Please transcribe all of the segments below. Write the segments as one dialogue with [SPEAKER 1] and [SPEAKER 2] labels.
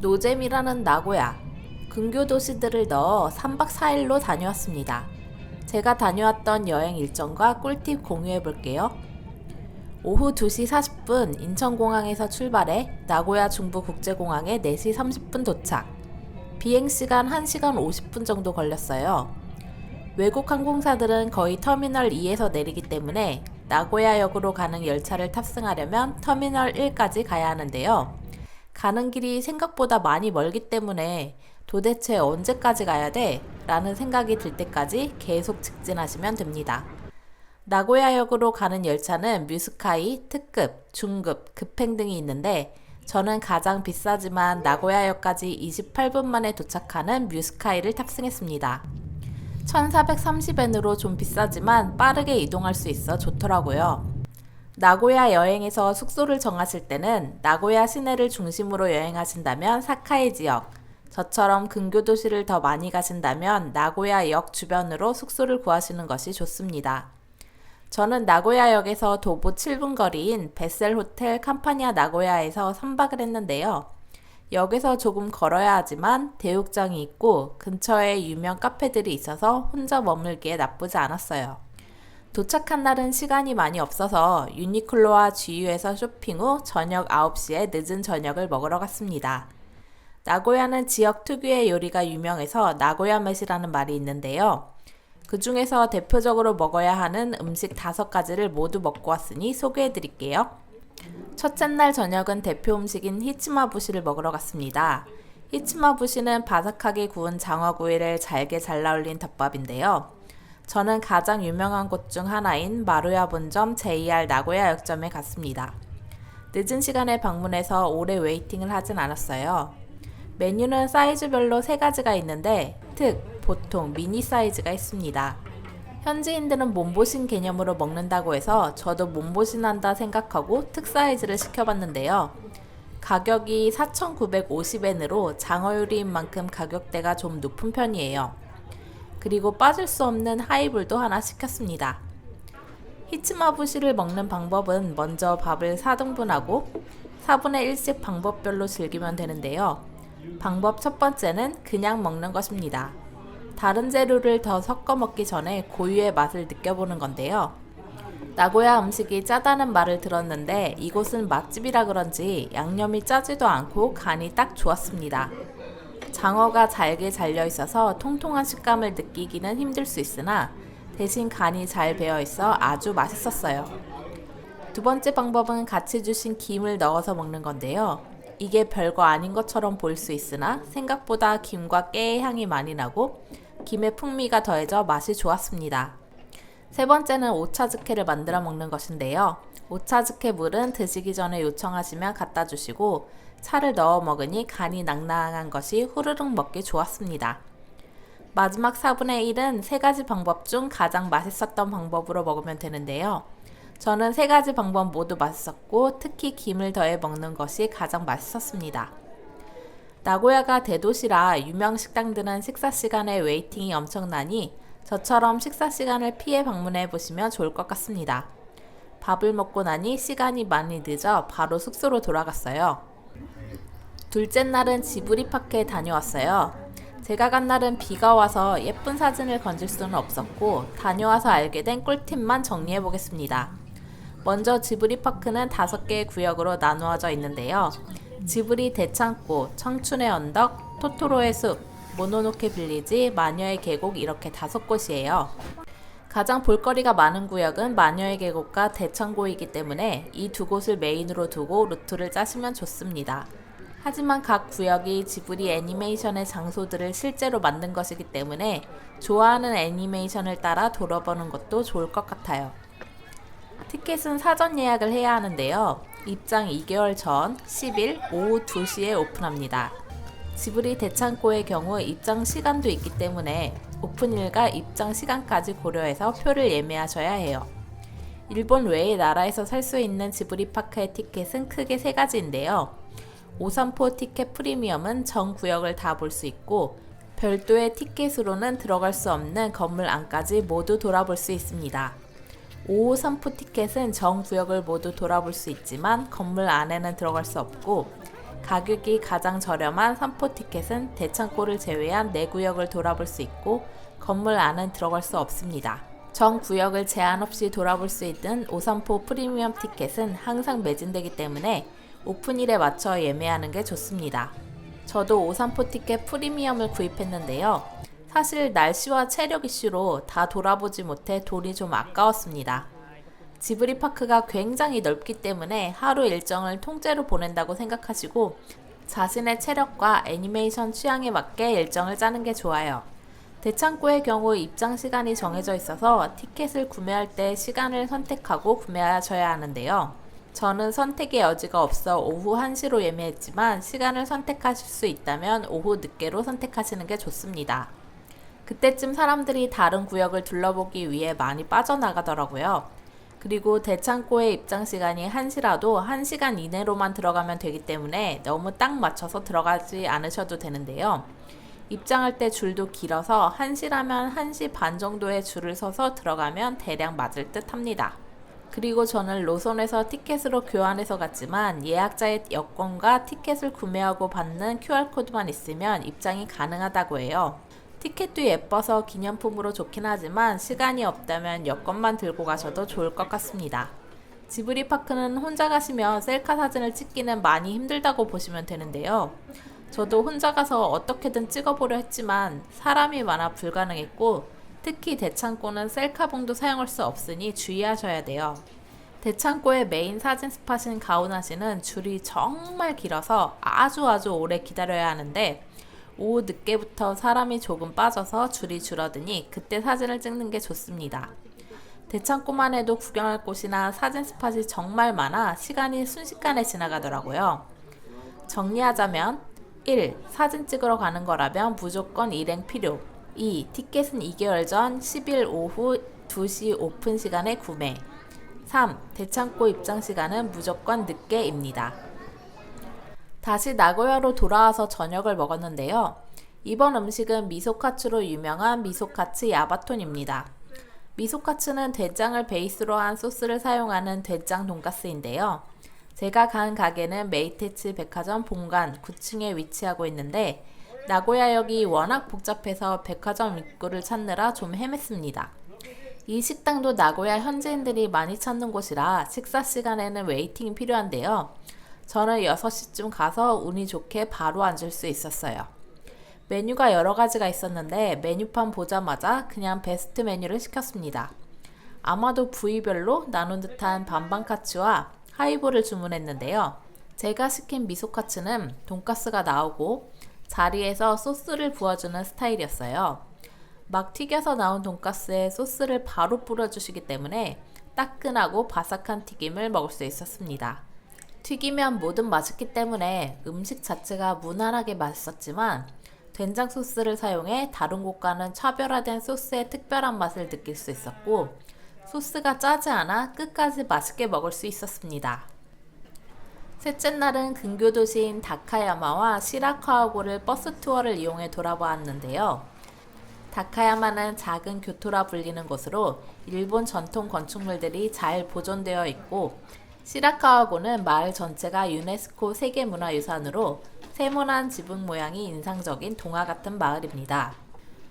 [SPEAKER 1] 노잼이라는 나고야, 근교 도시들을 넣어 3박 4일로 다녀왔습니다. 제가 다녀왔던 여행 일정과 꿀팁 공유해 볼게요. 오후 2시 40분 인천공항에서 출발해 나고야 중부국제공항에 4시 30분 도착. 비행시간 1시간 50분 정도 걸렸어요. 외국 항공사들은 거의 터미널 2에서 내리기 때문에 나고야역으로 가는 열차를 탑승하려면 터미널 1까지 가야 하는데요. 가는 길이 생각보다 많이 멀기 때문에 도대체 언제까지 가야 돼? 라는 생각이 들 때까지 계속 직진하시면 됩니다. 나고야역으로 가는 열차는 뮤스카이, 특급, 중급, 급행 등이 있는데 저는 가장 비싸지만 나고야역까지 28분 만에 도착하는 뮤스카이를 탑승했습니다. 1430엔으로 좀 비싸지만 빠르게 이동할 수 있어 좋더라고요. 나고야 여행에서 숙소를 정하실 때는 나고야 시내를 중심으로 여행하신다면 사카이 지역, 저처럼 근교 도시를 더 많이 가신다면 나고야 역 주변으로 숙소를 구하시는 것이 좋습니다. 저는 나고야역에서 도보 7분 거리인 베셀 호텔 캄파니아 나고야에서 3박을 했는데요. 역에서 조금 걸어야 하지만 대욕장이 있고 근처에 유명 카페들이 있어서 혼자 머물기에 나쁘지 않았어요. 도착한 날은 시간이 많이 없어서 유니클로와 GU에서 쇼핑 후 저녁 9시에 늦은 저녁을 먹으러 갔습니다. 나고야는 지역 특유의 요리가 유명해서 나고야飯이라는 말이 있는데요. 그 중에서 대표적으로 먹어야 하는 음식 5가지를 모두 먹고 왔으니 소개해 드릴게요. 첫째 날 저녁은 대표 음식인 히치마부시를 먹으러 갔습니다. 히치마부시는 바삭하게 구운 장어구이를 잘게 잘라 올린 덮밥인데요. 저는 가장 유명한 곳 중 하나인 마루야 본점 JR 나고야 역점에 갔습니다. 늦은 시간에 방문해서 오래 웨이팅을 하진 않았어요. 메뉴는 사이즈별로 3가지가 있는데 특, 보통, 미니 사이즈가 있습니다. 현지인들은 몸보신 개념으로 먹는다고 해서 저도 몸보신한다 생각하고 특 사이즈를 시켜봤는데요. 가격이 4,950엔으로 장어 요리인 만큼 가격대가 좀 높은 편이에요. 그리고 빠질 수 없는 하이볼도 하나 시켰습니다. 히츠마부시를 먹는 방법은 먼저 밥을 4등분하고 4분의 1씩 방법별로 즐기면 되는데요. 방법 첫 번째는 그냥 먹는 것입니다. 다른 재료를 더 섞어 먹기 전에 고유의 맛을 느껴보는 건데요. 나고야 음식이 짜다는 말을 들었는데 이곳은 맛집이라 그런지 양념이 짜지도 않고 간이 딱 좋았습니다. 장어가 잘게 잘려 있어서 통통한 식감을 느끼기는 힘들 수 있으나 대신 간이 잘 배어 있어 아주 맛있었어요. 두 번째 방법은 같이 주신 김을 넣어서 먹는 건데요. 이게 별거 아닌 것처럼 보일 수 있으나 생각보다 김과 깨의 향이 많이 나고 김의 풍미가 더해져 맛이 좋았습니다. 세 번째는 오차즈케를 만들어 먹는 것인데요. 오차즈케 물은 드시기 전에 요청하시면 갖다 주시고 차를 넣어 먹으니 간이 낭낭한 것이 후루룩 먹기 좋았습니다. 마지막 4분의 1은 3가지 방법 중 가장 맛있었던 방법으로 먹으면 되는데요. 저는 3가지 방법 모두 맛있었고 특히 김을 더해 먹는 것이 가장 맛있었습니다. 나고야가 대도시라 유명 식당들은 식사 시간에 웨이팅이 엄청나니 저처럼 식사 시간을 피해 방문해 보시면 좋을 것 같습니다. 밥을 먹고 나니 시간이 많이 늦어 바로 숙소로 돌아갔어요. 둘째 날은 지브리파크에 다녀왔어요. 제가 간 날은 비가 와서 예쁜 사진을 건질 수는 없었고 다녀와서 알게 된 꿀팁만 정리해 보겠습니다. 먼저 지브리파크는 5개의 구역으로 나누어져 있는데요. 지브리 대창고, 청춘의 언덕, 토토로의 숲, 모노노케 빌리지, 마녀의 계곡 이렇게 5곳이에요. 가장 볼거리가 많은 구역은 마녀의 계곡과 대창고이기 때문에 이 2곳을 메인으로 두고 루트를 짜시면 좋습니다. 하지만 각 구역이 지브리 애니메이션의 장소들을 실제로 만든 것이기 때문에 좋아하는 애니메이션을 따라 돌아보는 것도 좋을 것 같아요. 티켓은 사전 예약을 해야 하는데요. 입장 2개월 전 10일 오후 2시에 오픈합니다. 지브리 대창고의 경우 입장 시간도 있기 때문에 오픈일과 입장 시간까지 고려해서 표를 예매하셔야 해요. 일본 외의 나라에서 살 수 있는 지브리파크의 티켓은 크게 3가지인데요. 오삼포 티켓 프리미엄은 전 구역을 다 볼 수 있고 별도의 티켓으로는 들어갈 수 없는 건물 안까지 모두 돌아볼 수 있습니다. 553포 티켓은 전 구역을 모두 돌아볼 수 있지만 건물 안에는 들어갈 수 없고 가격이 가장 저렴한 삼포 티켓은 대창고를 제외한 내 구역을 돌아볼 수 있고 건물 안은 들어갈 수 없습니다. 전 구역을 제한 없이 돌아볼 수 있는 오삼포 프리미엄 티켓은 항상 매진되기 때문에 오픈일에 맞춰 예매하는 게 좋습니다. 저도 오삼포 티켓 프리미엄을 구입했는데요. 사실 날씨와 체력 이슈로 다 돌아보지 못해 돈이 좀 아까웠습니다. 지브리 파크가 굉장히 넓기 때문에 하루 일정을 통째로 보낸다고 생각하시고 자신의 체력과 애니메이션 취향에 맞게 일정을 짜는 게 좋아요. 대창고의 경우 입장 시간이 정해져 있어서 티켓을 구매할 때 시간을 선택하고 구매하셔야 하는데요. 저는 선택의 여지가 없어 오후 1시로 예매했지만 시간을 선택하실 수 있다면 오후 늦게로 선택하시는 게 좋습니다. 그때쯤 사람들이 다른 구역을 둘러보기 위해 많이 빠져나가더라고요. 그리고 대창고의 입장 시간이 1시라도 1시간 이내로만 들어가면 되기 때문에 너무 딱 맞춰서 들어가지 않으셔도 되는데요. 입장할 때 줄도 길어서 1시라면 1시 반 정도의 줄을 서서 들어가면 대략 맞을 듯 합니다. 그리고 저는 로손에서 티켓으로 교환해서 갔지만 예약자의 여권과 티켓을 구매하고 받는 QR코드만 있으면 입장이 가능하다고 해요. 티켓도 예뻐서 기념품으로 좋긴 하지만 시간이 없다면 여권만 들고 가셔도 좋을 것 같습니다. 지브리 파크는 혼자 가시면 셀카 사진을 찍기는 많이 힘들다고 보시면 되는데요. 저도 혼자 가서 어떻게든 찍어보려 했지만 사람이 많아 불가능했고 특히 대창고는 셀카봉도 사용할 수 없으니 주의하셔야 돼요. 대창고의 메인 사진 스팟인 가오나시는 줄이 정말 길어서 아주 오래 기다려야 하는데 오후 늦게부터 사람이 조금 빠져서 줄이 줄어드니 그때 사진을 찍는 게 좋습니다. 대창고만 해도 구경할 곳이나 사진 스팟이 정말 많아 시간이 순식간에 지나가더라고요. 정리하자면 1. 사진 찍으러 가는 거라면 무조건 일행 필요. 2. 티켓은 2개월 전 10일 오후 2시 오픈 시간에 구매. 3. 대창고 입장 시간은 무조건 늦게입니다. 다시 나고야로 돌아와서 저녁을 먹었는데요. 이번 음식은 미소카츠로 유명한 미소카츠 야바톤입니다. 미소카츠는 된장을 베이스로 한 소스를 사용하는 된장 돈가스인데요. 제가 간 가게는 메이테츠 백화점 본관 9층에 위치하고 있는데 나고야역이 워낙 복잡해서 백화점 입구를 찾느라 좀 헤맸습니다. 이 식당도 나고야 현지인들이 많이 찾는 곳이라 식사 시간에는 웨이팅이 필요한데요. 저는 6시쯤 가서 운이 좋게 바로 앉을 수 있었어요. 메뉴가 여러 가지가 있었는데 메뉴판 보자마자 그냥 베스트 메뉴를 시켰습니다. 아마도 부위별로 나눈 듯한 반반카츠와 하이볼을 주문했는데요. 제가 시킨 미소카츠는 돈가스가 나오고 자리에서 소스를 부어주는 스타일이었어요. 막 튀겨서 나온 돈가스에 소스를 바로 뿌려주시기 때문에 따끈하고 바삭한 튀김을 먹을 수 있었습니다. 튀기면 뭐든 맛있기 때문에 음식 자체가 무난하게 맛있었지만 된장 소스를 사용해 다른 곳과는 차별화된 소스의 특별한 맛을 느낄 수 있었고 소스가 짜지 않아 끝까지 맛있게 먹을 수 있었습니다. 셋째 날은 근교 도시인 다카야마와 시라카와고를 버스 투어를 이용해 돌아보았는데요. 다카야마는 작은 교토라 불리는 곳으로 일본 전통 건축물들이 잘 보존되어 있고 시라카와고는 마을 전체가 유네스코 세계문화유산으로 세모난 지붕 모양이 인상적인 동화 같은 마을입니다.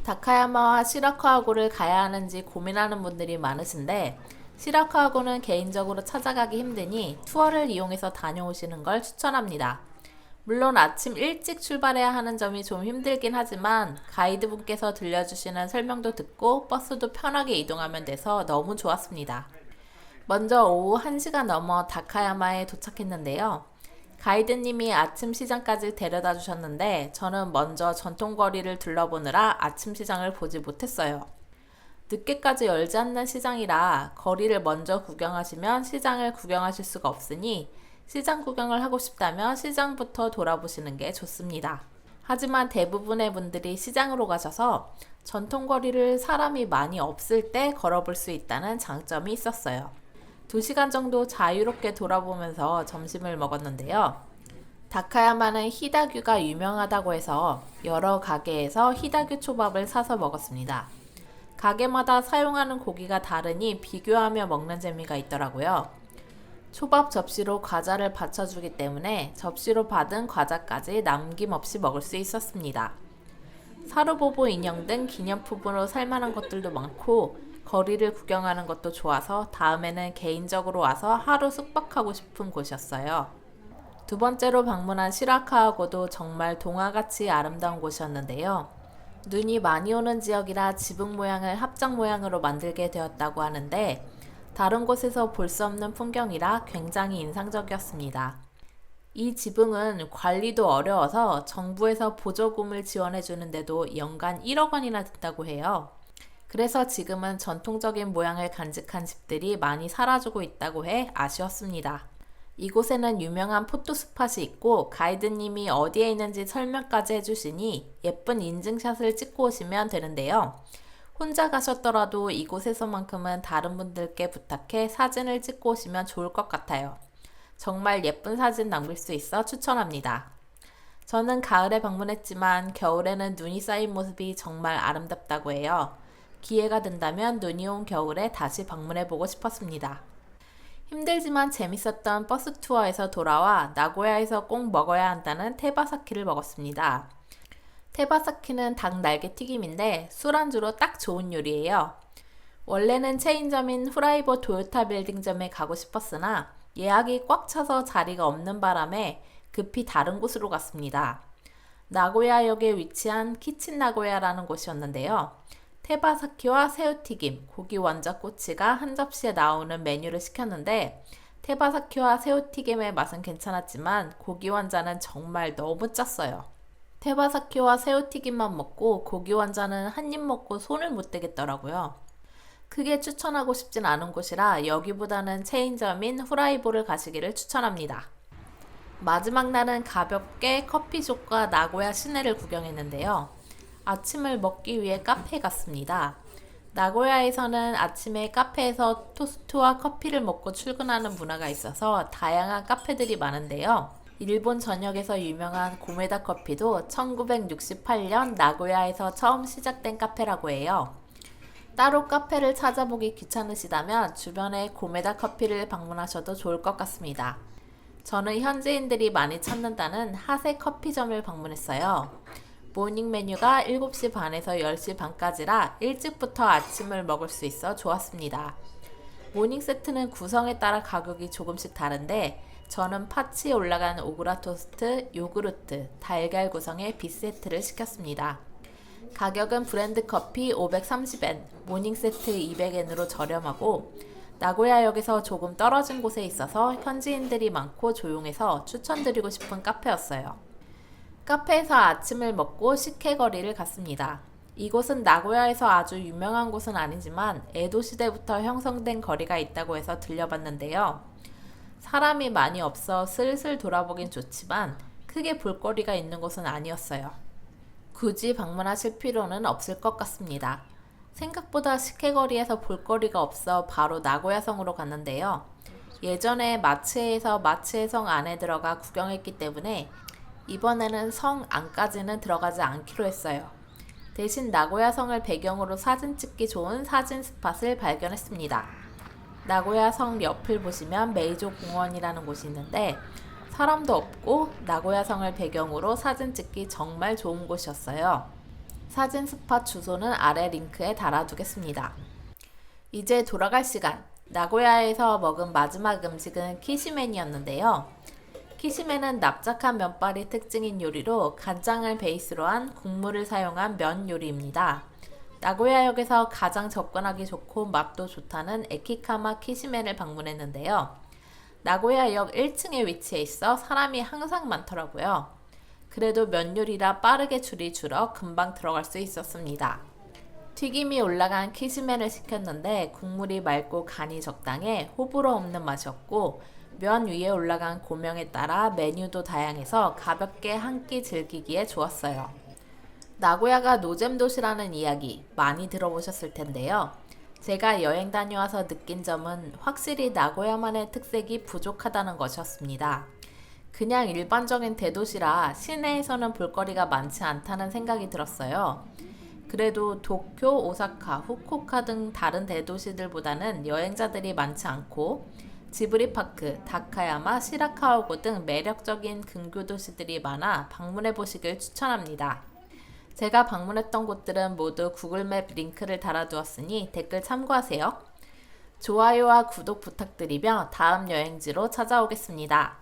[SPEAKER 1] 다카야마와 시라카와고를 가야 하는지 고민하는 분들이 많으신데 시라카와고는 개인적으로 찾아가기 힘드니 투어를 이용해서 다녀오시는 걸 추천합니다. 물론 아침 일찍 출발해야 하는 점이 좀 힘들긴 하지만 가이드분께서 들려주시는 설명도 듣고 버스도 편하게 이동하면 돼서 너무 좋았습니다. 먼저 오후 1시가 넘어 다카야마에 도착했는데요. 가이드님이 아침 시장까지 데려다 주셨는데 저는 먼저 전통거리를 둘러보느라 아침 시장을 보지 못했어요. 늦게까지 열지 않는 시장이라 거리를 먼저 구경하시면 시장을 구경하실 수가 없으니 시장 구경을 하고 싶다면 시장부터 돌아보시는 게 좋습니다. 하지만 대부분의 분들이 시장으로 가셔서 전통거리를 사람이 많이 없을 때 걸어볼 수 있다는 장점이 있었어요. 2시간 정도 자유롭게 돌아보면서 점심을 먹었는데요. 다카야마는 히다규가 유명하다고 해서 여러 가게에서 히다규 초밥을 사서 먹었습니다. 가게마다 사용하는 고기가 다르니 비교하며 먹는 재미가 있더라고요. 초밥 접시로 과자를 받쳐주기 때문에 접시로 받은 과자까지 남김없이 먹을 수 있었습니다. 사루보보 인형 등 기념품으로 살만한 것들도 많고 거리를 구경하는 것도 좋아서 다음에는 개인적으로 와서 하루 숙박하고 싶은 곳이었어요. 두 번째로 방문한 시라카와고도 정말 동화같이 아름다운 곳이었는데요. 눈이 많이 오는 지역이라 지붕 모양을 합장 모양으로 만들게 되었다고 하는데 다른 곳에서 볼 수 없는 풍경이라 굉장히 인상적이었습니다. 이 지붕은 관리도 어려워서 정부에서 보조금을 지원해 주는데도 연간 1억 원이나 든다고 해요. 그래서 지금은 전통적인 모양을 간직한 집들이 많이 사라지고 있다고 해 아쉬웠습니다. 이곳에는 유명한 포토스팟이 있고 가이드님이 어디에 있는지 설명까지 해주시니 예쁜 인증샷을 찍고 오시면 되는데요. 혼자 가셨더라도 이곳에서만큼은 다른 분들께 부탁해 사진을 찍고 오시면 좋을 것 같아요. 정말 예쁜 사진 남길 수 있어 추천합니다. 저는 가을에 방문했지만 겨울에는 눈이 쌓인 모습이 정말 아름답다고 해요. 기회가 된다면 눈이 온 겨울에 다시 방문해보고 싶었습니다. 힘들지만 재밌었던 버스 투어에서 돌아와 나고야에서 꼭 먹어야 한다는 테바사키를 먹었습니다. 테바사키는 닭 날개 튀김인데 술안주로 딱 좋은 요리예요. 원래는 체인점인 후라이버 도요타 빌딩점에 가고 싶었으나 예약이 꽉 차서 자리가 없는 바람에 급히 다른 곳으로 갔습니다. 나고야역에 위치한 키친 나고야라는 곳이었는데요. 테바사키와 새우튀김, 고기 완자꼬치가 한 접시에 나오는 메뉴를 시켰는데 테바사키와 새우튀김의 맛은 괜찮았지만 고기 완자는 정말 너무 짰어요. 테바사키와 새우튀김만 먹고 고기 완자는 한 입 먹고 손을 못 대겠더라고요. 크게 추천하고 싶진 않은 곳이라 여기보다는 체인점인 후라이보를 가시기를 추천합니다. 마지막 날은 가볍게 커피숍과 나고야 시내를 구경했는데요. 아침을 먹기 위해 카페에 갔습니다. 나고야에서는 아침에 카페에서 토스트와 커피를 먹고 출근하는 문화가 있어서 다양한 카페들이 많은데요. 일본 전역에서 유명한 고메다 커피도 1968년 나고야에서 처음 시작된 카페라고 해요. 따로 카페를 찾아보기 귀찮으시다면 주변에 고메다 커피를 방문하셔도 좋을 것 같습니다. 저는 현지인들이 많이 찾는다는 하세 커피점을 방문했어요. 모닝 메뉴가 7시 반에서 10시 반까지라 일찍부터 아침을 먹을 수 있어 좋았습니다. 모닝 세트는 구성에 따라 가격이 조금씩 다른데 저는 파치에 올라간 오그라 토스트, 요구르트, 달걀 구성의 B세트를 시켰습니다. 가격은 브랜드 커피 530엔, 모닝 세트 200엔으로 저렴하고 나고야역에서 조금 떨어진 곳에 있어서 현지인들이 많고 조용해서 추천드리고 싶은 카페였어요. 카페에서 아침을 먹고 식혜거리를 갔습니다. 이곳은 나고야에서 아주 유명한 곳은 아니지만 에도 시대부터 형성된 거리가 있다고 해서 들려봤는데요. 사람이 많이 없어 슬슬 돌아보긴 좋지만 크게 볼거리가 있는 곳은 아니었어요. 굳이 방문하실 필요는 없을 것 같습니다. 생각보다 식혜거리에서 볼거리가 없어 바로 나고야성으로 갔는데요. 예전에 마츠에에서 마츠에성 안에 들어가 구경했기 때문에 이번에는 성 안까지는 들어가지 않기로 했어요. 대신 나고야 성을 배경으로 사진 찍기 좋은 사진 스팟을 발견했습니다. 나고야 성 옆을 보시면 메이조 공원이라는 곳이 있는데 사람도 없고 나고야 성을 배경으로 사진 찍기 정말 좋은 곳이었어요. 사진 스팟 주소는 아래 링크에 달아두겠습니다. 이제 돌아갈 시간. 나고야에서 먹은 마지막 음식은 키시멘이었는데요. 키시멘은 납작한 면발이 특징인 요리로 간장을 베이스로 한 국물을 사용한 면 요리입니다. 나고야역에서 가장 접근하기 좋고 맛도 좋다는 에키카마 키시멘을 방문했는데요. 나고야역 1층에 위치해 있어 사람이 항상 많더라고요. 그래도 면 요리라 빠르게 줄이 줄어 금방 들어갈 수 있었습니다. 튀김이 올라간 키시멘을 시켰는데 국물이 맑고 간이 적당해 호불호 없는 맛이었고 면 위에 올라간 고명에 따라 메뉴도 다양해서 가볍게 한 끼 즐기기에 좋았어요. 나고야가 노잼 도시라는 이야기 많이 들어보셨을 텐데요. 제가 여행 다녀와서 느낀 점은 확실히 나고야만의 특색이 부족하다는 것이었습니다. 그냥 일반적인 대도시라 시내에서는 볼거리가 많지 않다는 생각이 들었어요. 그래도 도쿄, 오사카, 후쿠오카 등 다른 대도시들보다는 여행자들이 많지 않고 지브리파크, 다카야마, 시라카와고 등 매력적인 근교 도시들이 많아 방문해 보시길 추천합니다. 제가 방문했던 곳들은 모두 구글맵 링크를 달아두었으니 댓글 참고하세요. 좋아요와 구독 부탁드리며 다음 여행지로 찾아오겠습니다.